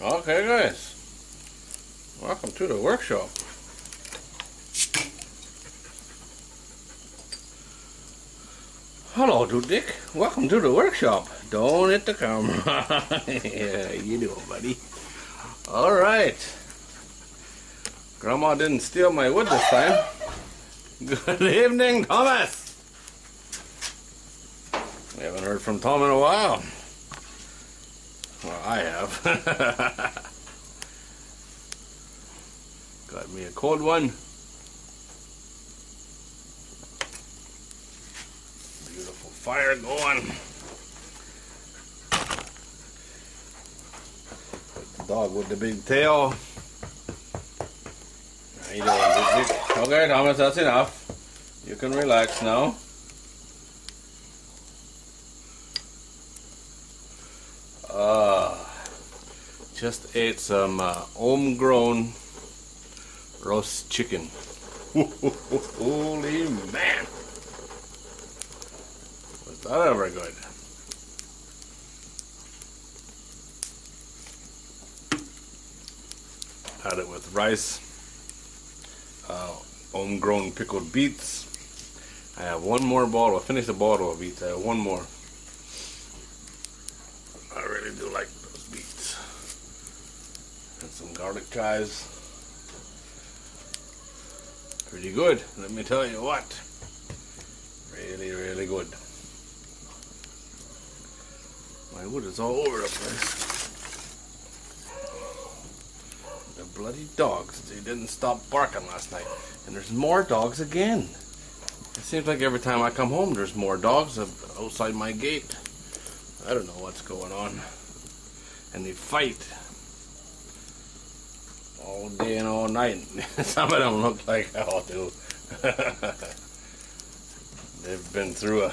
Okay guys, welcome to the workshop. Hello Dude Dick, welcome to the workshop. Don't hit the camera. Yeah, you doing, buddy? Alright. Grandma didn't steal my wood this time. Good evening, Thomas. We haven't heard from Tom in a while. Well, I have. Got me a cold one. Beautiful fire going. The dog with the big tail. How you doing, Dick? Okay, Thomas, that's enough. You can relax now. Just ate some homegrown roast chicken. Holy man! Was that ever good? Had it with rice, homegrown pickled beets. I have one more bottle. I finished a bottle of beets. I have one more. I really do like those beets. And some garlic chives. Pretty good, let me tell you what. Really, really good. My wood is all over the place. The bloody dogs, they didn't stop barking last night. And there's more dogs again. It seems like every time I come home there's more dogs outside my gate. I don't know what's going on. And they fight all day and all night. Some of them look like hell too. They've been through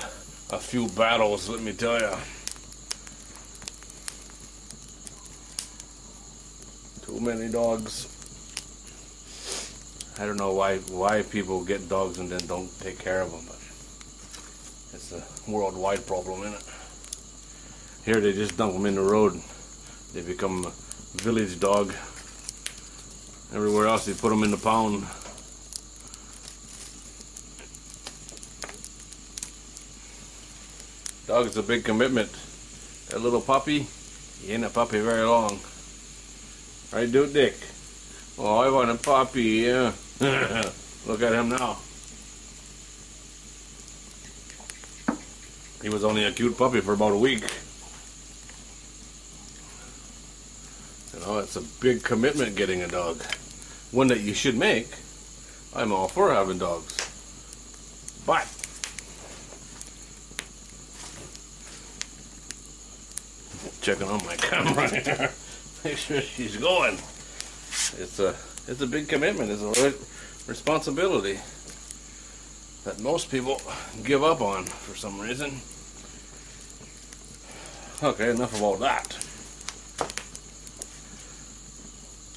a few battles, let me tell you. Too many dogs. I don't know why people get dogs and then don't take care of them, but it's a worldwide problem, isn't it? Here they just dump them in the road. They become a village dog. Everywhere else they put them in the pound. Dog is a big commitment. That little puppy, he ain't a puppy very long. Right, Dude Dick? Oh, I want a puppy, yeah. Look at him now. He was only a cute puppy for about a week. You know, it's a big commitment getting a dog. One that you should make. I'm all for having dogs. But checking on my camera here. Make sure she's going. It's a big commitment. It's a responsibility that most people give up on for some reason. Okay, enough about that.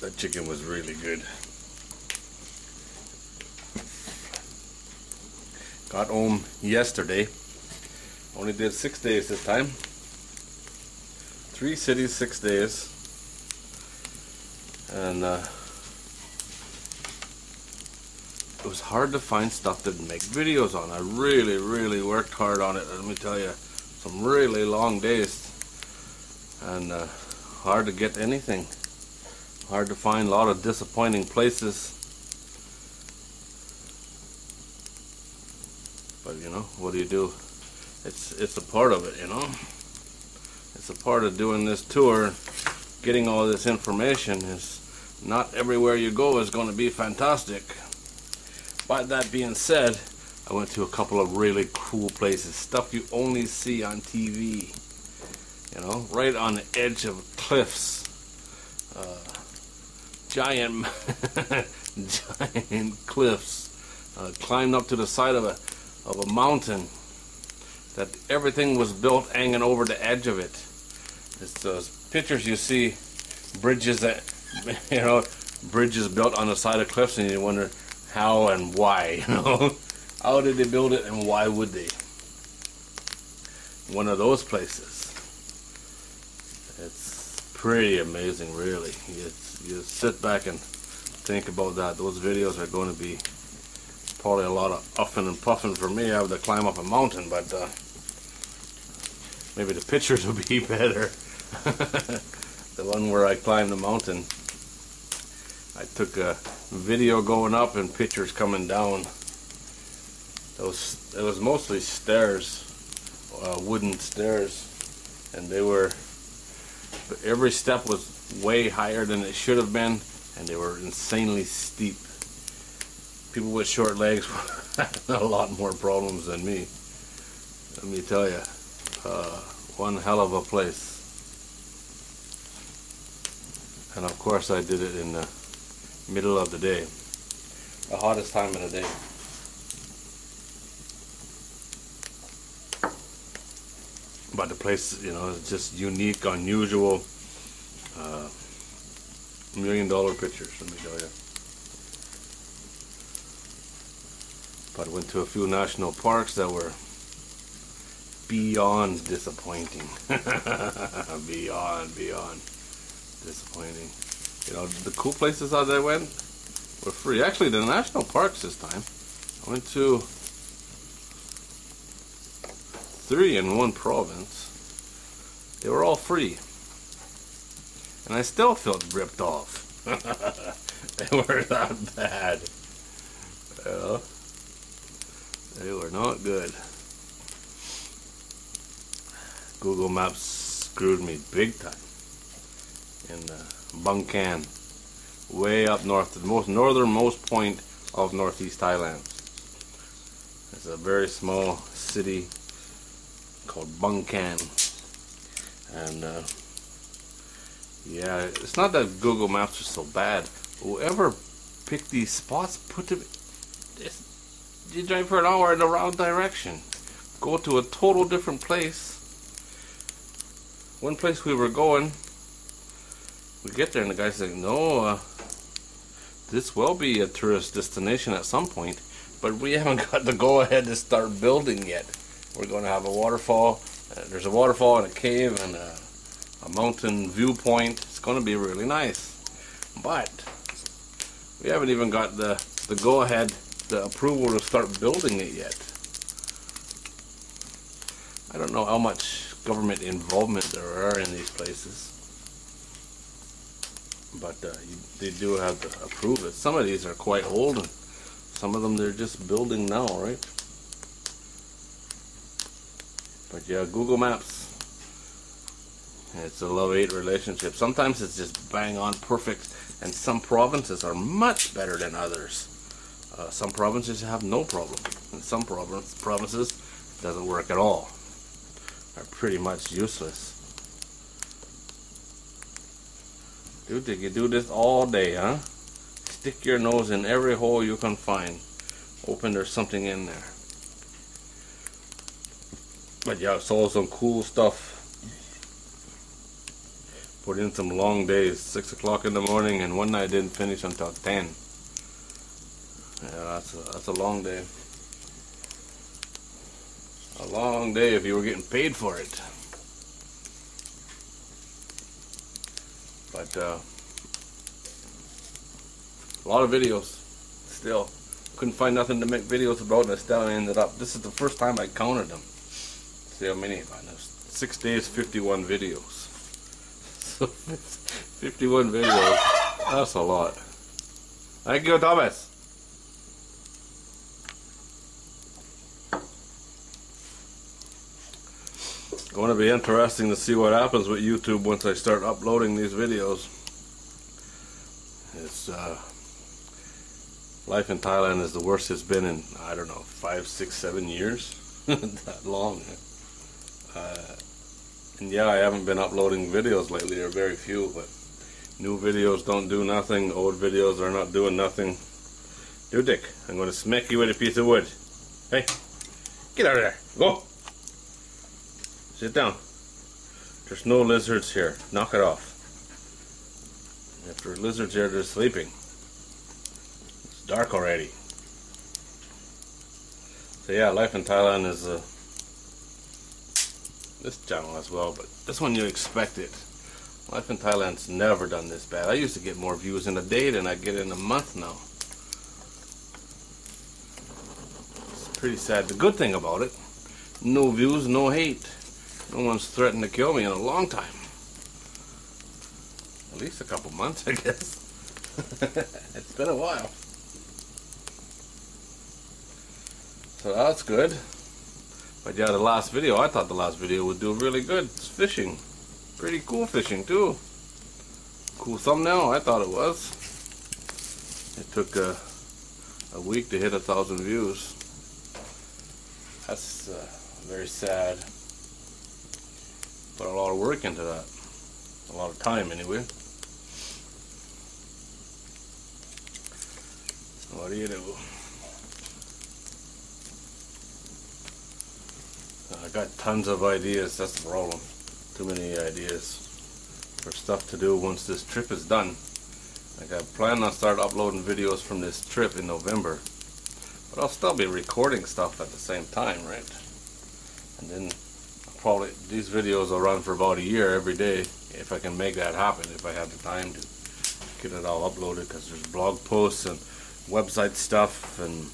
That chicken was really good. Got home yesterday. Only did 6 days this time. 3 cities, 6 days. And it was hard to find stuff to make videos on. I really, really worked hard on it. Let me tell you, some really long days. And hard to get anything. Hard to find, a lot of disappointing places. But you know, what do you do? It's a part of it, you know. It's a part of doing this tour. Getting all this information is not everywhere you go is going to be fantastic. But that being said, I went to a couple of really cool places. Stuff you only see on TV. You know, right on the edge of cliffs. Giant cliffs. Climbed up to the side of a mountain. That everything was built hanging over the edge of it. It's those pictures you see, bridges that, you know, bridges built on the side of cliffs, and you wonder how and why, you know. How did they build it and why would they? One of those places. It's pretty amazing, really. You sit back and think about that. Those videos are going to be probably a lot of uffing and puffing for me. I have to climb up a mountain, but maybe the pictures will be better. The one where I climbed the mountain, I took a video going up and pictures coming down. It was mostly stairs, wooden stairs, and every step was way higher than it should have been, and they were insanely steep. People with short legs had a lot more problems than me. Let me tell you, one hell of a place. And of course I did it in the middle of the day, the hottest time of the day. But the place, you know, is just unique, unusual, $1 million pictures, let me tell you. But I went to a few national parks that were beyond disappointing. beyond disappointing. You know, the cool places that I went were free. Actually, the national parks this time, I went to 3 in one province. They were all free, and I still felt ripped off. They were that bad. Well, they were not good. Google Maps screwed me big time. In Bangkan, way up north, the most northernmost point of northeast Thailand. It's a very small city called Bangkan, and yeah, it's not that Google Maps are so bad. Whoever picked these spots put them. You drive for an hour in the wrong direction, go to a total different place. One place we were going, we get there and the guy's like, no, this will be a tourist destination at some point, but we haven't got the go ahead to start building yet. We're going to have a waterfall. There's a waterfall and a cave and a mountain viewpoint. It's going to be really nice, but we haven't even got the go ahead, the approval to start building it yet. I don't know how much government involvement there are in these places, but they do have to approve it. Some of these are quite old, and some of them they're just building now, right? But yeah, Google Maps, it's a love-hate relationship. Sometimes it's just bang on perfect, and some provinces are much better than others. Some provinces have no problem, and some provinces it doesn't work at all. Are pretty much useless. Dude, you do this all day, huh? Stick your nose in every hole you can find, hoping there's something in there. But yeah, I saw some cool stuff. Put in some long days, 6 o'clock in the morning, and one night didn't finish until 10. Yeah, that's a long day. A long day if you were getting paid for it. But a lot of videos. Still couldn't find nothing to make videos about, and I still ended up. This is the first time I counted them. See how many? 6 days, 51 videos. So 51 videos. That's a lot. Thank you, Thomas. Going to be interesting to see what happens with YouTube once I start uploading these videos. It's life in Thailand is the worst it's been in, I don't know, 5, 6, 7 years. That long. And yeah, I haven't been uploading videos lately. There are very few, but new videos don't do nothing. Old videos are not doing nothing. Dude, Dick, I'm going to smack you with a piece of wood. Hey, get out of there. Go. Sit down. There's no lizards here. Knock it off. If there's lizards here, they're sleeping. It's dark already. So yeah, life in Thailand is this channel as well, but this one you expect it. Life in Thailand's never done this bad. I used to get more views in a day than I get in a month now. It's pretty sad. The good thing about it, no views, no hate. No one's threatened to kill me in a long time. At least a couple months, I guess. It's been a while. So that's good. But yeah, the last video, I thought the last video would do really good. It's fishing. Pretty cool fishing too. Cool thumbnail, I thought it was. It took a week to hit 1,000 views. That's very sad. Put a lot of work into that. A lot of time anyway. What do you do? I got tons of ideas, that's the problem. Too many ideas for stuff to do once this trip is done. Like I plan on start uploading videos from this trip in November. But I'll still be recording stuff at the same time, right? And then probably these videos will run for about a year every day if I can make that happen, if I have the time to get it all uploaded, because there's blog posts and website stuff, and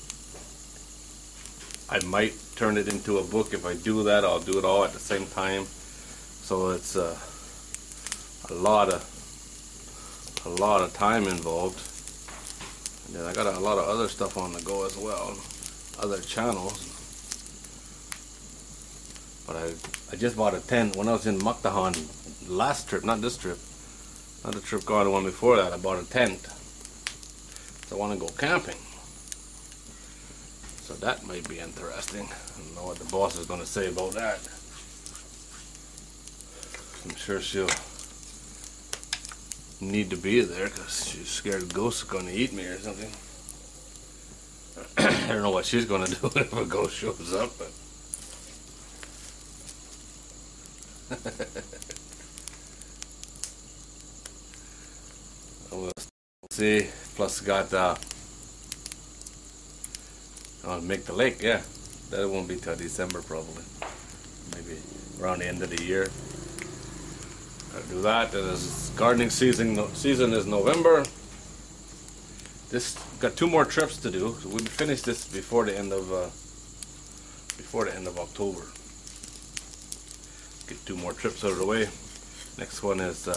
I might turn it into a book. If I do that, I'll do it all at the same time. So it's a lot of time involved. And then I got a lot of other stuff on the go as well, other channels. But I just bought a tent when I was in Mukdahan last trip, not this trip, not the trip gone, the one before that. I bought a tent. So I want to go camping. So that might be interesting. I don't know what the boss is going to say about that. I'm sure she'll need to be there because she's scared the ghost is going to eat me or something. I don't know what she's going to do if a ghost shows up, but we'll see. Plus got I'll make the lake, yeah. That won't be till December probably. Maybe around the end of the year. I'll do that. And this gardening season is November. This got 2 more trips to do. So we'll finish this before the end of October. Get 2 more trips out of the way. Next one is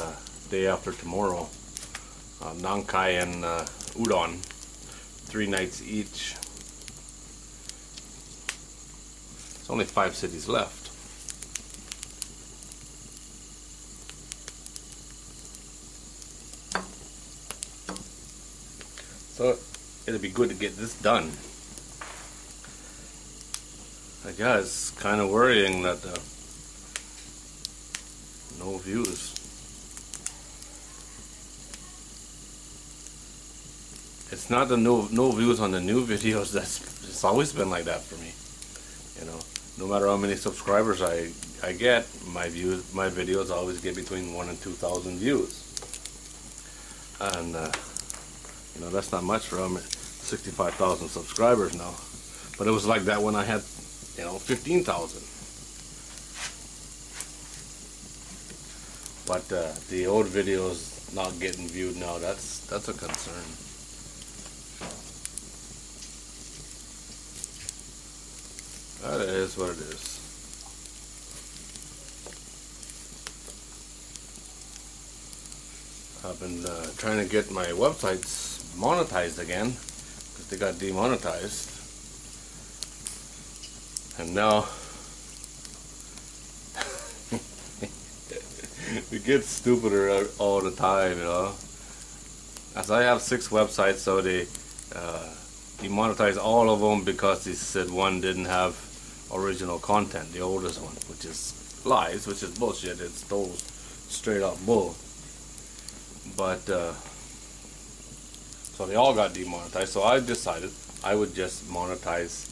day after tomorrow. Nang Khai and Udon. 3 nights each. There's only 5 cities left. So it'll be good to get this done. I guess it's kind of worrying that no views. It's not the no views on the new videos. It's always been like that for me. You know, no matter how many subscribers I get, my videos always get between 1,000 and 2,000 views. And you know, that's not much for 65,000 subscribers now. But it was like that when I had, you know, 15,000. But the old videos not getting viewed now, that's a concern. That is what it is. I've been trying to get my websites monetized again because they got demonetized, and now it gets stupider all the time, you know. As I have 6 websites, so they demonetized all of them because they said one didn't have original content, the oldest one, which is lies, which is bullshit. It's told straight up bull. But so they all got demonetized, so I decided I would just monetize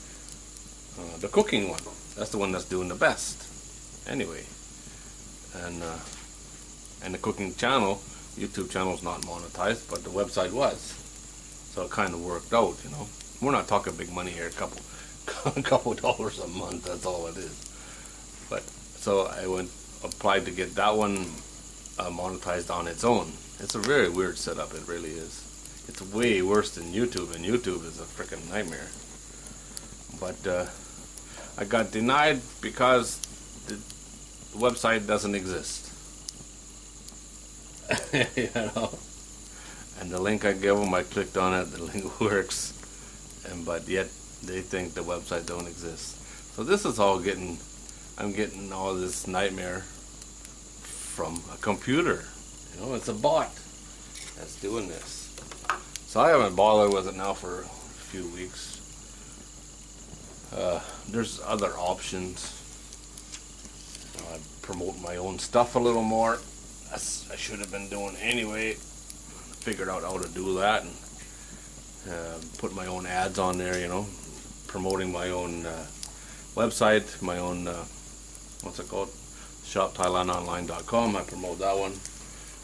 the cooking one. That's the one that's doing the best anyway. And the cooking channel, YouTube channel, is not monetized, but the website was, so it kind of worked out, you know. We're not talking big money here, a couple dollars a month, that's all it is. But so I applied to get that one monetized on its own. It's a very weird setup, it really is. It's way worse than YouTube, and YouTube is a freaking nightmare. But I got denied because the website doesn't exist. You know? And the link I gave them, I clicked on it, the link works, but yet they think the website don't exist. So this is all I'm getting all this nightmare from a computer. You know, it's a bot that's doing this. So I haven't bothered with it now for a few weeks. There's other options. I promote my own stuff a little more. I should have been doing anyway. Figured out how to do that and put my own ads on there, you know, promoting my own website, my own what's it called, shopthailandonline.com. I promote that one.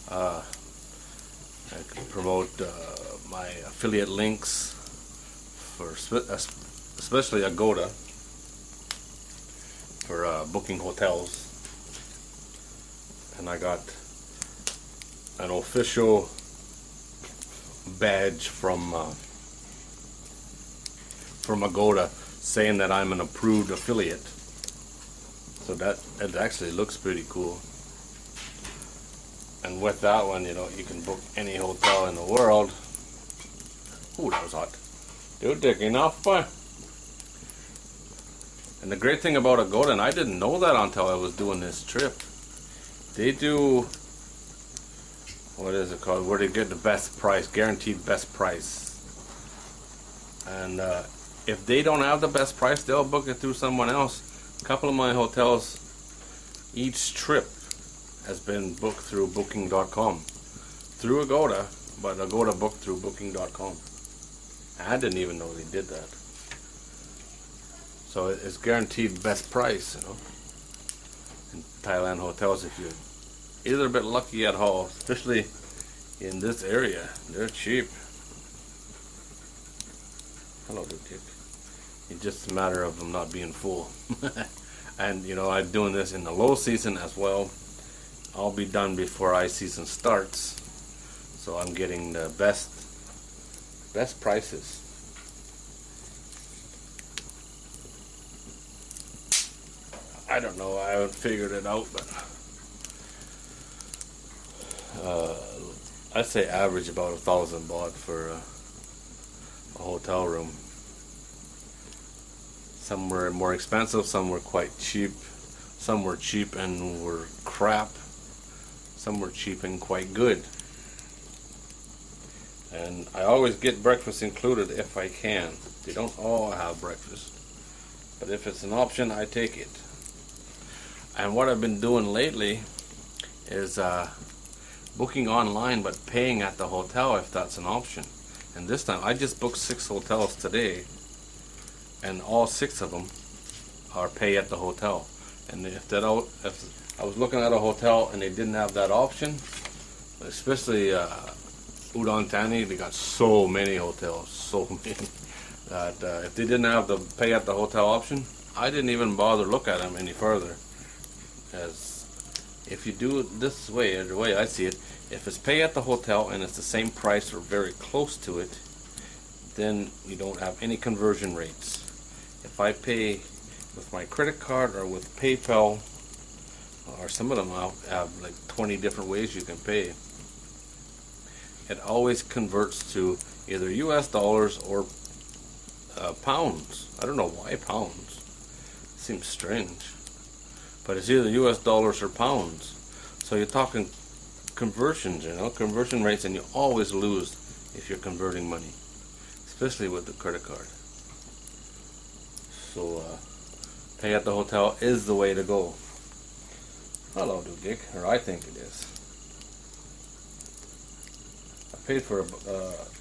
I can promote my affiliate links for especially Agoda for booking hotels, and I got an official badge from Agoda saying that I'm an approved affiliate. So that it actually looks pretty cool. And with that one, you know, you can book any hotel in the world. Ooh, that was hot. Dude, taking off, boy. And the great thing about Agoda, and I didn't know that until I was doing this trip, they do, what is it called, where they get the best price, guaranteed best price. And if they don't have the best price, they'll book it through someone else. A couple of my hotels, each trip has been booked through booking.com. Through Agoda, but Agoda booked through booking.com. I didn't even know they did that. So it's guaranteed best price, you know. In Thailand hotels, if you're either a bit lucky at all, especially in this area, they're cheap. Hello, Dick. It's just a matter of them not being full. And you know, I'm doing this in the low season as well. I'll be done before high season starts, so I'm getting the best prices. I don't know, I haven't figured it out, but I'd say average about 1,000 baht for a hotel room. Some were more expensive, some were quite cheap, some were cheap and were crap, some were cheap and quite good. And I always get breakfast included if I can. They don't all have breakfast, but if it's an option, I take it. And what I've been doing lately is booking online but paying at the hotel if that's an option. And this time I just booked 6 hotels today, and all 6 of them are pay at the hotel. And if I was looking at a hotel and they didn't have that option, especially Udon Thani, they got so many hotels, so many, that if they didn't have the pay at the hotel option, I didn't even bother look at them any further. As if you do it this way, or the way I see it, if it's pay at the hotel and it's the same price or very close to it, then you don't have any conversion rates. If I pay with my credit card or with PayPal, or some of them have like 20 different ways you can pay, it always converts to either US dollars or pounds. I don't know why pounds. It seems strange. But it's either US dollars or pounds. So you're talking conversions, you know, conversion rates, and you always lose if you're converting money, especially with the credit card. So pay at the hotel is the way to go. Hello, Dick, or I think it is. I paid for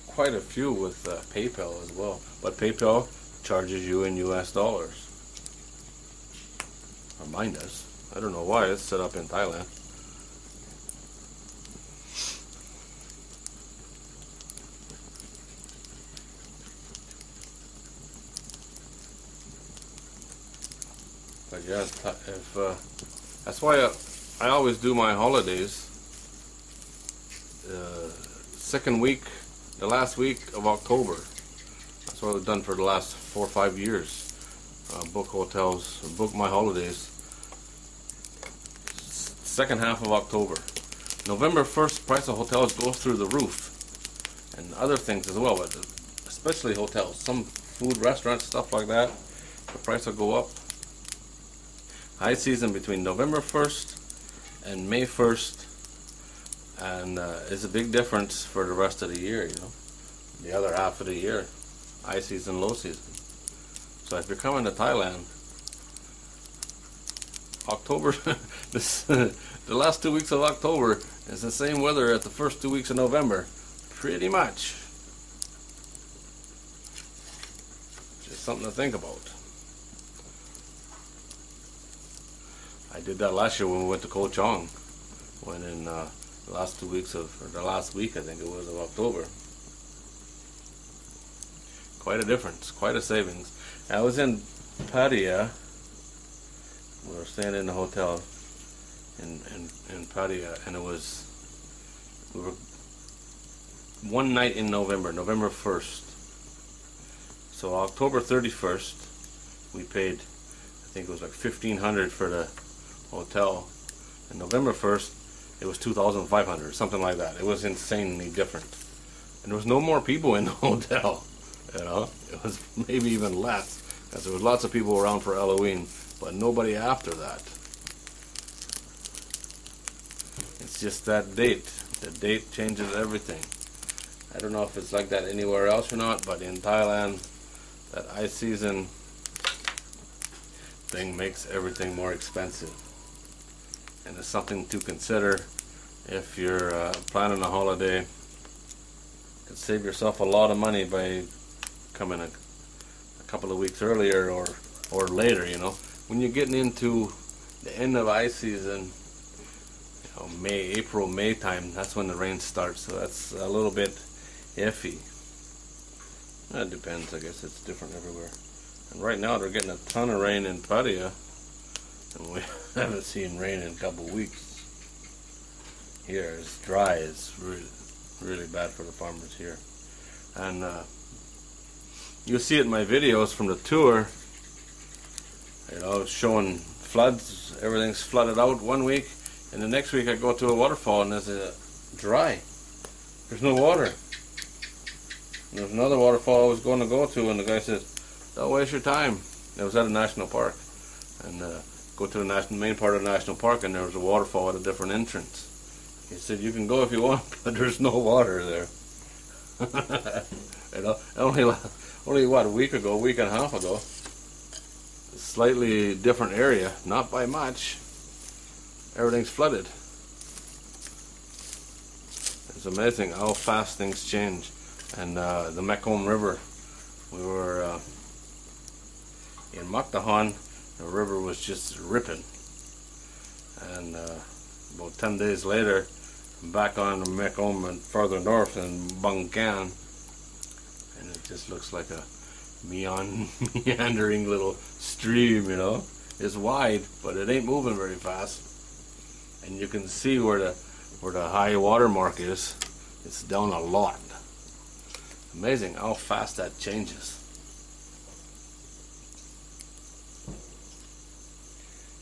quite a few with PayPal as well, but PayPal charges you in US dollars. Or mine does. I don't know why. It's set up in Thailand. But yeah, that's why I always do my holidays second week, the last week of October. That's what I've done for the last 4 or 5 years. Book hotels, book my holidays. Second half of October. November 1st, price of hotels goes through the roof, and other things as well, but especially hotels. Some food, restaurants, stuff like that, the price will go up. High season between November 1st and May 1st, and it's a big difference for the rest of the year, you know, the other half of the year, high season, low season. So if you're coming to Thailand, October, the last 2 weeks of October is the same weather as the first 2 weeks of November, pretty much. Just something to think about. I did that last year when we went to Koh Chang, when in the last 2 weeks of, or the last week I think it was, of October. Quite a difference, quite a savings. I was in Pattaya. We were staying in the hotel in Pattaya, and we were one night in November, November 1st. So October 31st, we paid, I think it was like $1,500 for the hotel, and November 1st, it was $2,500, something like that. It was insanely different, and there was no more people in the hotel. You know, it was maybe even less, because there was lots of people around for Halloween, but nobody after that. It's just that date. The date changes everything. I don't know if it's like that anywhere else or not, but in Thailand, that high season thing makes everything more expensive. And it's something to consider if you're planning a holiday. You can save yourself a lot of money by coming a couple of weeks earlier or later, you know. When you're getting into the end of high season, you know, April, May time, that's when the rain starts, so that's a little bit iffy. It depends, I guess it's different everywhere. And right now they're getting a ton of rain in Pattaya, and we haven't seen rain in a couple of weeks. Here it's dry, it's really bad for the farmers here. And you'll see it in my videos from the tour, you know, showing floods. Everything's flooded out one week, and the next week I go to a waterfall and it's dry. There's no water. And there's another waterfall I was going to go to, and the guy says, "Don't waste your time." It was at a national park, and go to the main part of the national park, and there was a waterfall at a different entrance. He said, "You can go if you want, but there's no water there." You know, only what, a week and a half ago. A slightly different area, not by much. Everything's flooded. It's amazing how fast things change. And the Mekong River, we were in Maktahan, the river was just ripping. And about 10 days later, back on the Mekong and further north in Bangkan, and it just looks like a meandering little stream, you know. It's wide, but it ain't moving very fast. And you can see where the high water mark is. It's down a lot. Amazing how fast that changes.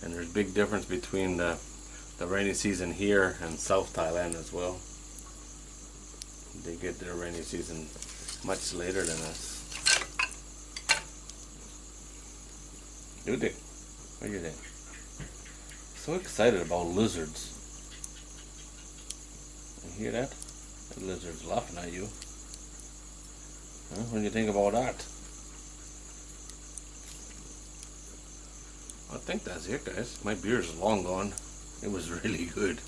And there's a big difference between the rainy season here and South Thailand as well. They get their rainy season much later than us. Do they? What do you think? So excited about lizards. You hear that? The lizard's laughing at you. Huh? What do you think about that? I think that's it, guys. My beer is long gone. It was really good.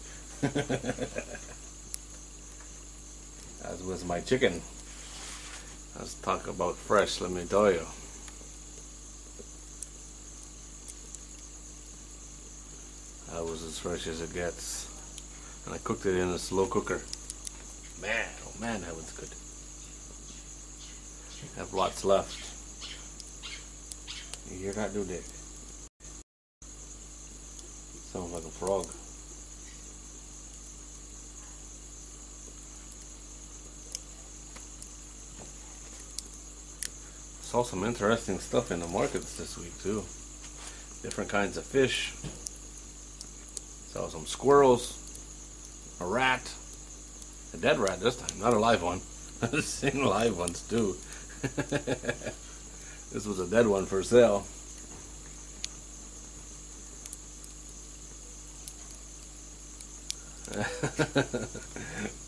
As was my chicken. Let's talk about fresh, let me tell you. That was as fresh as it gets. And I cooked it in a slow cooker. Man, oh man, that was good. I have lots left. You hear that, do Dick? Sounds like a frog. Saw some interesting stuff in the markets this week too. Different kinds of fish. Saw some squirrels, a rat, a dead rat this time, not a live one. I've seen live ones too. This was a dead one for sale.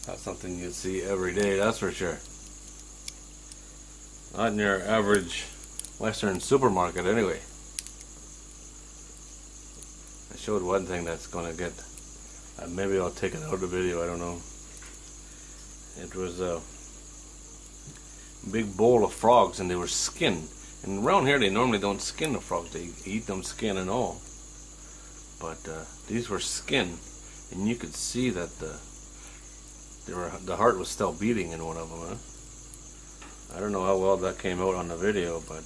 Not something you'd see every day, that's for sure. Not in your average Western supermarket anyway. I showed one thing that's gonna get, maybe I'll take it out of the video, I don't know. It was a big bowl of frogs and they were skinned. And around here they normally don't skin the frogs, they eat them skin and all. But these were skinned, and you could see that the heart was still beating in one of them. Huh? I don't know how well that came out on the video, but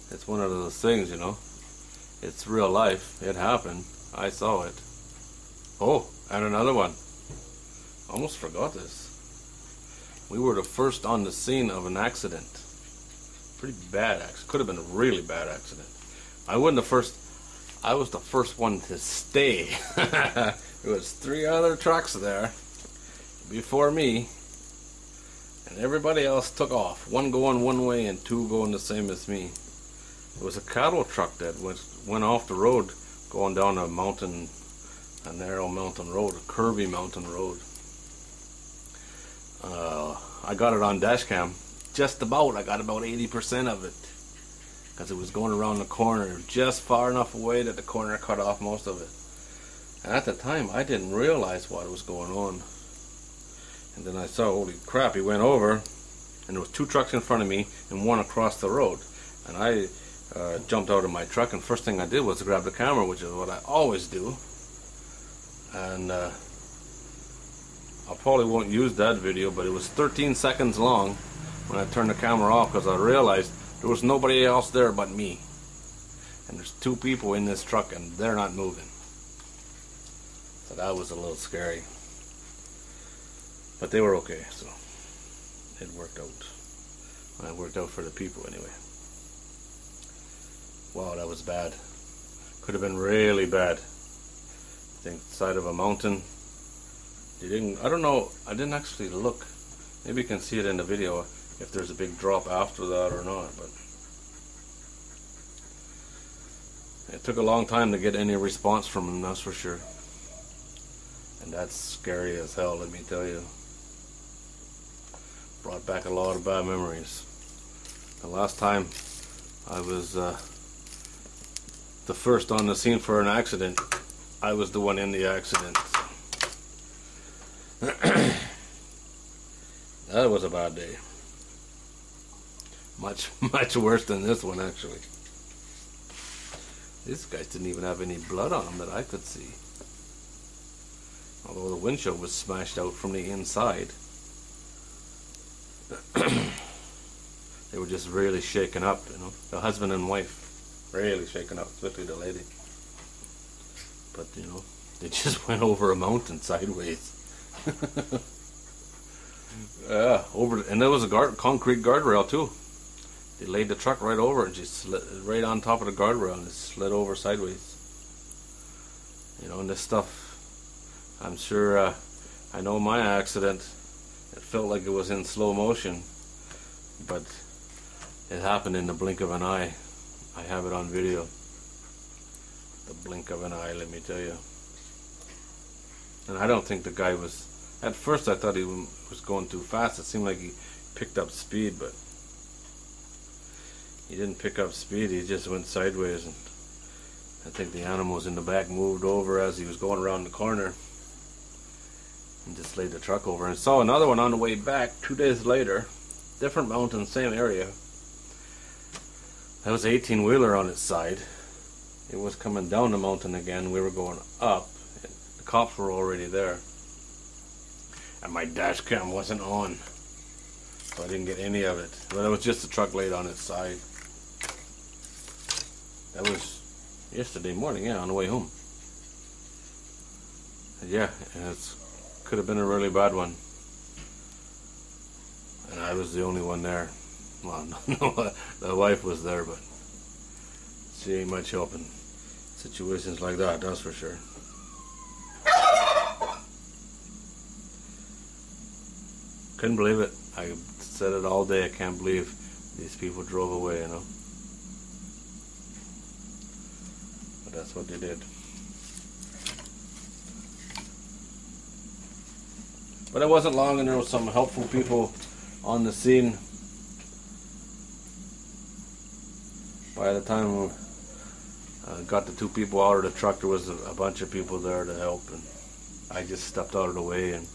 it's one of those things, you know. It's real life. It happened. I saw it. Oh, and another one. Almost forgot this. We were the first on the scene of an accident. Pretty bad accident. Could have been a really bad accident. I was the first one to stay. There was 3 other trucks there before me, and everybody else took off. 1 going one way and 2 going the same as me. It was a cattle truck that went off the road going down a mountain, a narrow mountain road, a curvy mountain road. I got it on dash cam. Just about. I got about 80% of it. Because it was going around the corner just far enough away that the corner cut off most of it. And at the time, I didn't realize what was going on. And then I saw, holy crap, he went over, and there was 2 trucks in front of me and 1 across the road. And I jumped out of my truck, and first thing I did was to grab the camera, which is what I always do. And I probably won't use that video, but it was 13 seconds long when I turned the camera off, because I realized there was nobody else there but me. And there's 2 people in this truck and they're not moving. So that was a little scary. But they were okay, so it worked out. Well, it worked out for the people anyway. Wow, that was bad. Could have been really bad. I think side of a mountain. I don't know, I didn't actually look. Maybe you can see it in the video if there's a big drop after that or not, but it took a long time to get any response from them, that's for sure. And that's scary as hell, let me tell you. Brought back a lot of bad memories. The last time I was the first on the scene for an accident, I was the one in the accident. That was a bad day. Much worse than this one, actually. These guys didn't even have any blood on them that I could see. Although the windshield was smashed out from the inside. They were just really shaken up, you know. The husband and wife, really shaken up, especially the lady. But, you know, they just went over a mountain sideways. Yeah, and there was a concrete guardrail too. They laid the truck right over and just slid right on top of the guardrail and it slid over sideways. You know, and this stuff, I'm sure, I know my accident, it felt like it was in slow motion, but it happened in the blink of an eye. I have it on video. The blink of an eye, let me tell you. And I don't think the guy was, at first I thought he was going too fast. It seemed like he picked up speed, but he didn't pick up speed, he just went sideways, and I think the animals in the back moved over as he was going around the corner and just laid the truck over. And saw another one on the way back 2 days later, different mountain, same area. That was an 18-wheeler on its side. It was coming down the mountain again, we were going up. The cops were already there. And my dash cam wasn't on, so I didn't get any of it. But it was just a truck laid on its side. That was yesterday morning, yeah, on the way home. And yeah, it could have been a really bad one. And I was the only one there. Well, no, the wife was there, but she ain't much help in situations like that, that's for sure. Couldn't believe it. I said it all day. I can't believe these people drove away, you know. But that's what they did. But it wasn't long, and there was some helpful people on the scene. By the time we got the two people out of the truck, there was a bunch of people there to help, and I just stepped out of the way and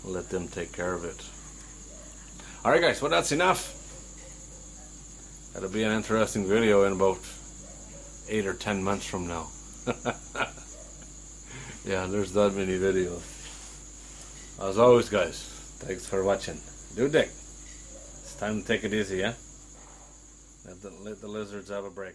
let them take care of it. Alright guys, well that's enough. That'll be an interesting video in about 8 or 10 months from now. Yeah, there's that many videos. As always guys, thanks for watching. Do dig. It's time to take it easy, yeah? Let the lizards have a break.